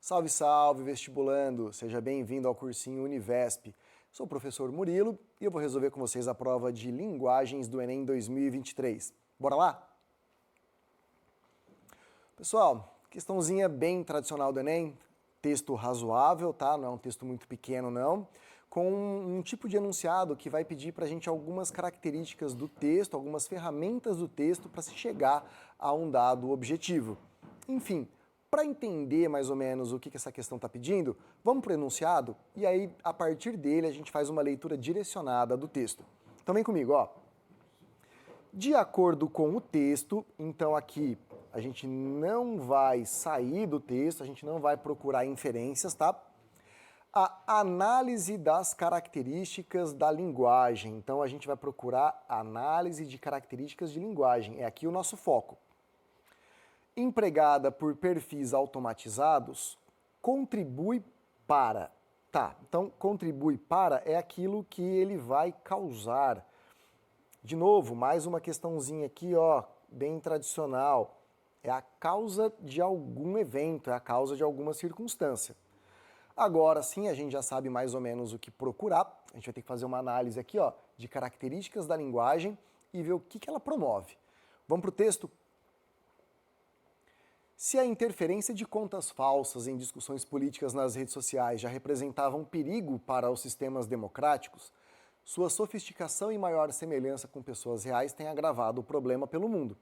Salve, salve, vestibulando! Seja bem-vindo ao cursinho Univesp. Sou o professor Murilo e eu vou resolver com vocês a prova de linguagens do Enem 2023. Bora lá? Pessoal, questãozinha bem tradicional do Enem, texto razoável, tá? Não é um texto muito pequeno, não, com um tipo de enunciado que vai pedir pra gente algumas características do texto, algumas ferramentas do texto para se chegar a um dado objetivo. Enfim, para entender mais ou menos o que essa questão está pedindo, vamos para o enunciado e aí, a partir dele, a gente faz uma leitura direcionada do texto. Então vem comigo, ó. De acordo com o texto, então aqui a gente não vai sair do texto, a gente não vai procurar inferências, tá? A análise das características da linguagem. Então a gente vai procurar análise de características de linguagem. É aqui o nosso foco. Empregada por perfis automatizados, contribui para. Tá, então contribui para é aquilo que ele vai causar. De novo, mais uma questãozinha aqui, ó, bem tradicional. É a causa de algum evento, é a causa de alguma circunstância. Agora sim, a gente já sabe mais ou menos o que procurar. A gente vai ter que fazer uma análise aqui, ó, de características da linguagem e ver o que ela promove. Vamos para o texto? Se a interferência de contas falsas em discussões políticas nas redes sociais já representava um perigo para os sistemas democráticos, sua sofisticação e maior semelhança com pessoas reais têm agravado o problema pelo mundo.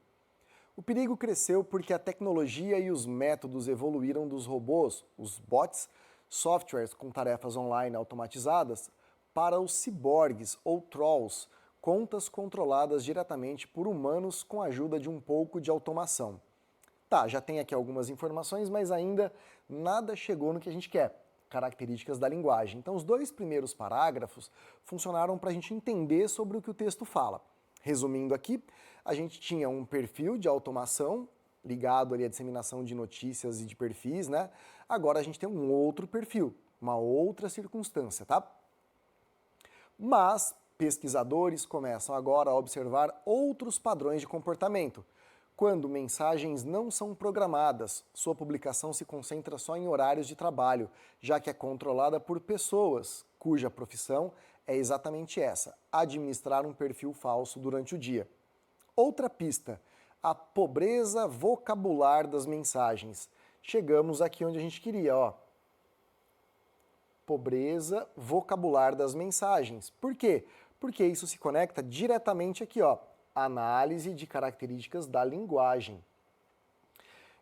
O perigo cresceu porque a tecnologia e os métodos evoluíram dos robôs, os bots, softwares com tarefas online automatizadas, para os ciborgues ou trolls, contas controladas diretamente por humanos com a ajuda de um pouco de automação. Tá, já tem aqui algumas informações, mas ainda nada chegou no que a gente quer. Características da linguagem. Então, os dois primeiros parágrafos funcionaram para a gente entender sobre o que o texto fala. Resumindo aqui, a gente tinha um perfil de automação ligado ali à disseminação de notícias e de perfis, né? Agora a gente tem um outro perfil, uma outra circunstância, tá? Mas pesquisadores começam agora a observar outros padrões de comportamento. Quando mensagens não são programadas, sua publicação se concentra só em horários de trabalho, já que é controlada por pessoas cuja profissão é exatamente essa, administrar um perfil falso durante o dia. Outra pista, a pobreza vocabular das mensagens. Chegamos aqui onde a gente queria, ó. Pobreza vocabular das mensagens. Por quê? Porque isso se conecta diretamente aqui, ó. Análise de características da linguagem.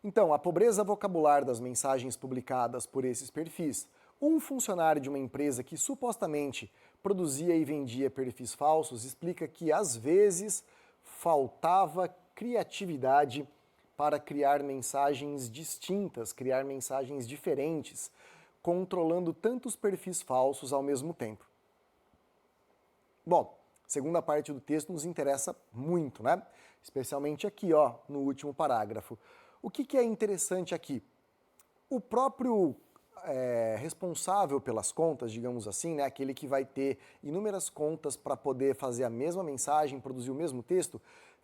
Então, a pobreza vocabular das mensagens publicadas por esses perfis. Um funcionário de uma empresa que supostamente produzia e vendia perfis falsos explica que, às vezes, faltava criatividade para criar mensagens distintas, criar mensagens diferentes, controlando tantos perfis falsos ao mesmo tempo. Bom, segunda parte do texto nos interessa muito, né? Especialmente aqui, ó, no último parágrafo. O que é interessante aqui? O próprio responsável pelas contas, digamos assim, né? Aquele que vai ter inúmeras contas para poder fazer a mesma mensagem, produzir o mesmo texto,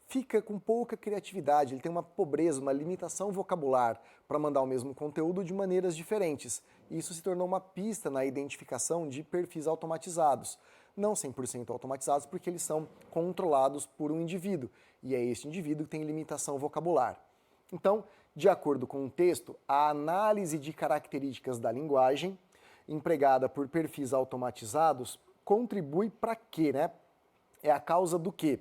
fica com pouca criatividade, ele tem uma pobreza, uma limitação vocabular para mandar o mesmo conteúdo de maneiras diferentes. Isso se tornou uma pista na identificação de perfis automatizados. Não 100% automatizados, porque eles são controlados por um indivíduo, e é este indivíduo que tem limitação vocabular. Então, de acordo com o texto, a análise de características da linguagem, empregada por perfis automatizados, contribui para quê, né? É a causa do quê?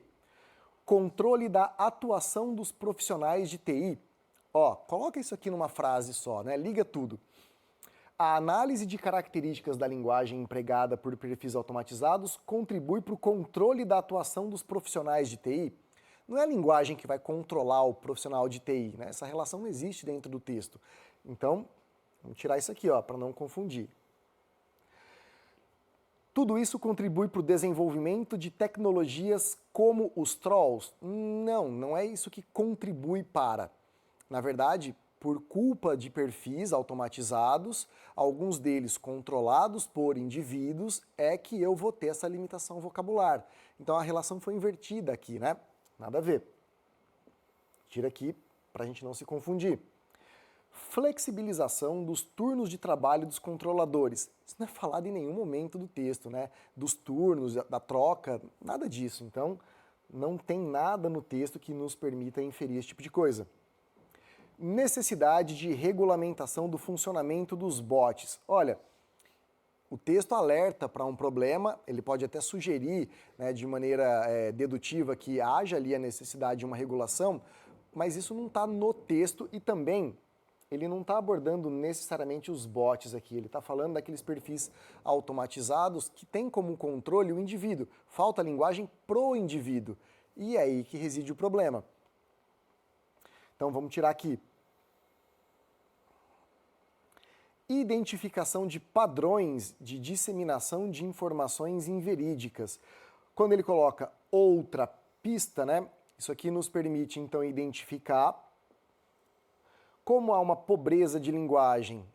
Controle da atuação dos profissionais de TI. Ó, coloca isso aqui numa frase só, né? Liga tudo. A análise de características da linguagem empregada por perfis automatizados contribui para o controle da atuação dos profissionais de TI. Não é a linguagem que vai controlar o profissional de TI, né? Essa relação não existe dentro do texto. Então, vamos tirar isso aqui, ó, para não confundir. Tudo isso contribui para o desenvolvimento de tecnologias como os trolls? Não é isso que contribui para. Na verdade, por culpa de perfis automatizados, alguns deles controlados por indivíduos, é que eu vou ter essa limitação vocabular. Então a relação foi invertida aqui, né? Nada a ver. Tira aqui para a gente não se confundir. Flexibilização dos turnos de trabalho dos controladores. Isso não é falado em nenhum momento do texto, né? Dos turnos, da troca, nada disso. Então, não tem nada no texto que nos permita inferir esse tipo de coisa. Necessidade de regulamentação do funcionamento dos bots. Olha, o texto alerta para um problema, ele pode até sugerir, né, de maneira dedutiva que haja ali a necessidade de uma regulação, mas isso não está no texto e também ele não está abordando necessariamente os bots aqui, ele está falando daqueles perfis automatizados que têm como controle o indivíduo. Falta linguagem pro indivíduo. E é aí que reside o problema. Então vamos tirar aqui. Identificação de padrões de disseminação de informações inverídicas. Quando ele coloca outra pista, né? Isso aqui nos permite então identificar como há uma pobreza de linguagem.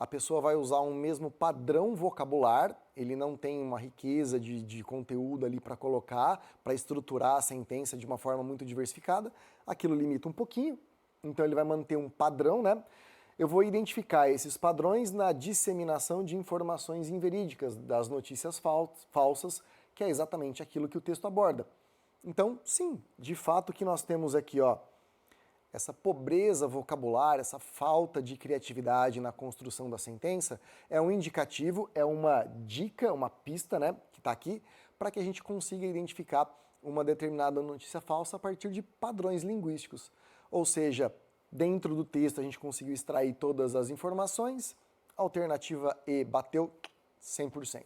A pessoa vai usar um mesmo padrão vocabular, ele não tem uma riqueza de conteúdo ali para colocar, para estruturar a sentença de uma forma muito diversificada. Aquilo limita um pouquinho, então ele vai manter um padrão, né? Eu vou identificar esses padrões na disseminação de informações inverídicas, das notícias falsas, que é exatamente aquilo que o texto aborda. Então, sim, de fato o que nós temos aqui, ó, essa pobreza vocabular, essa falta de criatividade na construção da sentença é um indicativo, é uma dica, uma pista, né, que está aqui, para que a gente consiga identificar uma determinada notícia falsa a partir de padrões linguísticos. Ou seja, dentro do texto a gente conseguiu extrair todas as informações, alternativa E bateu 100%.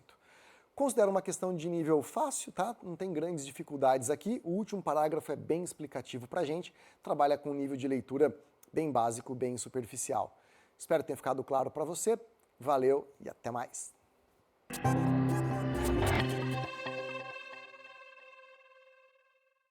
Considero uma questão de nível fácil, tá? Não tem grandes dificuldades aqui. O último parágrafo é bem explicativo pra gente, trabalha com um nível de leitura bem básico, bem superficial. Espero ter ficado claro para você. Valeu e até mais.